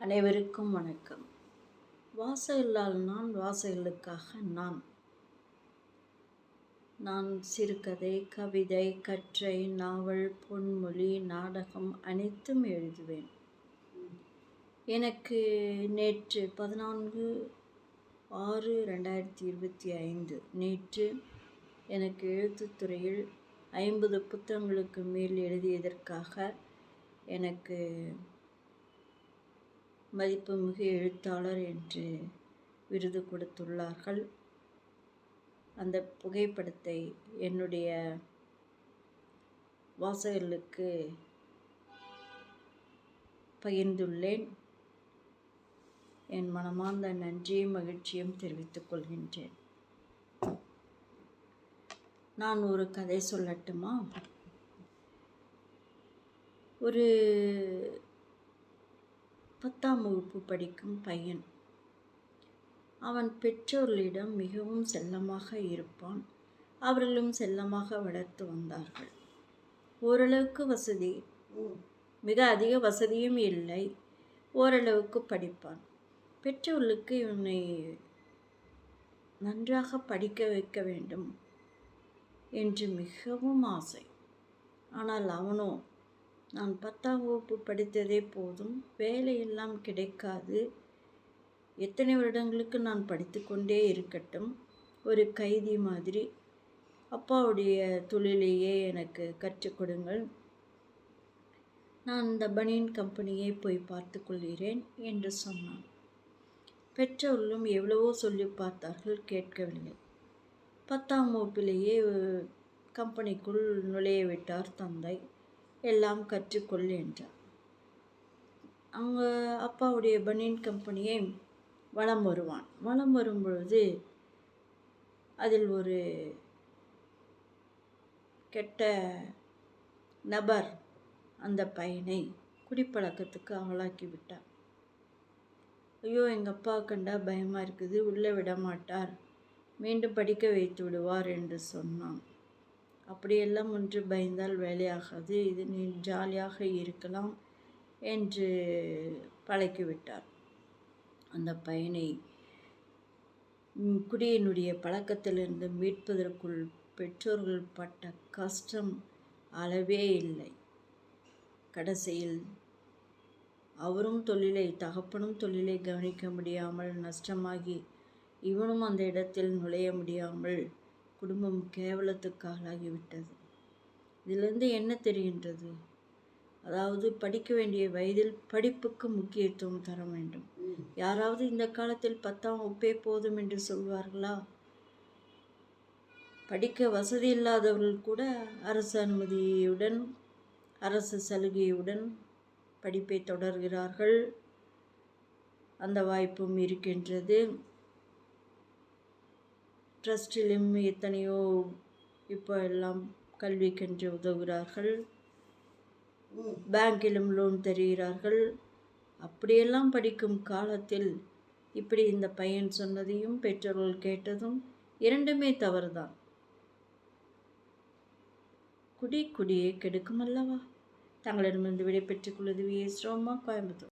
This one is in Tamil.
அனைவருக்கும் வணக்கம். வாசகல்லால் நான், வாசகர்களுக்காக நான் சிறுகதை, கவிதை, கட்டுரை, நாவல், பொன்மொழி, நாடகம் அனைத்தும் எழுதுவேன். எனக்கு நேற்று 14/6/2025 நேற்று எனக்கு எழுத்துத்துறையில் 50 புத்தகங்களுக்கு மேல் எழுதியதற்காக எனக்கு மதிப்புமிகு எழுத்தாளர் என்று விருது கொடுத்துள்ளார்கள். அந்த புகைப்படத்தை என்னுடைய வாசகர்களுக்கு பகிர்ந்துள்ளேன். என் மனமார்ந்த நன்றியும் மகிழ்ச்சியும் தெரிவித்துக் கொள்கின்றேன். நான் ஒரு கதை சொல்லட்டுமா? ஒரு 10ஆம் வகுப்பு படிக்கும் பையன். அவன் பெற்றோர்களிடம் மிகவும் செல்லமாக இருப்பான். அவர்களும் செல்லமாக வளர்த்து வந்தார்கள். ஓரளவுக்கு வசதி, மிக அதிக வசதியும் இல்லை, ஓரளவுக்கு படிப்பான். பெற்றோர்களுக்கு இவனை நன்றாக படிக்க வைக்க வேண்டும் என்று மிகவும் ஆசை. ஆனால் அவனோ, நான் 10ஆம் வகுப்பு படித்ததே போதும், வேலையெல்லாம் கிடைக்காது, எத்தனை வருடங்களுக்கு நான் படித்து கொண்டே இருக்கட்டும், ஒரு கைதி மாதிரி அப்பாவுடைய தொழிலையே எனக்கு கற்றுக் கொடுங்கள், நான் இந்த பனியன் கம்பெனியை போய் பார்த்து கொள்கிறேன் என்று சொன்னான். பெற்றோர்களும் எவ்வளவோ சொல்லி பார்த்தார்கள், கேட்கவில்லை. 10ஆம் வகுப்பிலேயே கம்பெனிக்குள் நுழைய விட்டார் தந்தை. எல்லாம் கற்றுக்கொள் என்றார். அவங்க அப்பாவுடைய பனியன் கம்பெனியை வலம் வருவான். வலம் வரும்பொழுது அதில் ஒரு கெட்ட நபர் அந்த பையனை குடிப்பழக்கத்துக்கு ஆளாக்கி விட்டார். ஐயோ, எங்கள் அப்பா கண்டா பயமாக இருக்குது, உள்ளே விட மாட்டார், மீண்டும் படிக்க வைத்து விடுவார் என்று சொன்னான். அப்படியெல்லாம் ஒன்று பயந்தால் வேலையாகாது, இது நீ ஜாலியாக இருக்கலாம் என்று பழக்கிவிட்டார். அந்த பையனை குடியினுடைய பழக்கத்திலிருந்து மீட்பதற்குள் பெற்றோர்கள் பட்ட கஷ்டம் அளவே இல்லை. கடைசியில் அவரும் தகப்பனும் தொழிலை கவனிக்க முடியாமல் நஷ்டமாகி, இவனும் அந்த இடத்தில் நுழைய முடியாமல் குடும்பம் கேவலத்துக்கு ஆளாகிவிட்டது. இதிலிருந்து என்ன தெரிகின்றது? அதாவது படிக்க வேண்டிய வயதில் படிப்புக்கு முக்கியத்துவம் தர வேண்டும். யாராவது இந்த காலத்தில் 10ஆம் வகுப்பே போதும் என்று சொல்வார்களா? படிக்க வசதி இல்லாதவர்கள் கூட அரசு அனுமதியுடன், அரசு சலுகையுடன் படிப்பை தொடர்கிறார்கள். அந்த வாய்ப்பும் இருக்கின்றது. ட்ரஸ்டிலும் எத்தனையோ இப்போ எல்லாம் கல்விக்கென்று உதவுகிறார்கள், பேங்கிலும் லோன் தருகிறார்கள். அப்படியெல்லாம் படிக்கும் காலத்தில் இப்படி இந்த பையன் சொன்னதையும் பெற்றோர்கள் கேட்டதும் இரண்டுமே தவறுதான். குடியை கெடுக்கும் அல்லவா? தங்களிடமிருந்து விடைபெற்றுக் கொள்வது வி.எஸ். ரோமா, கோயம்புத்தூர்.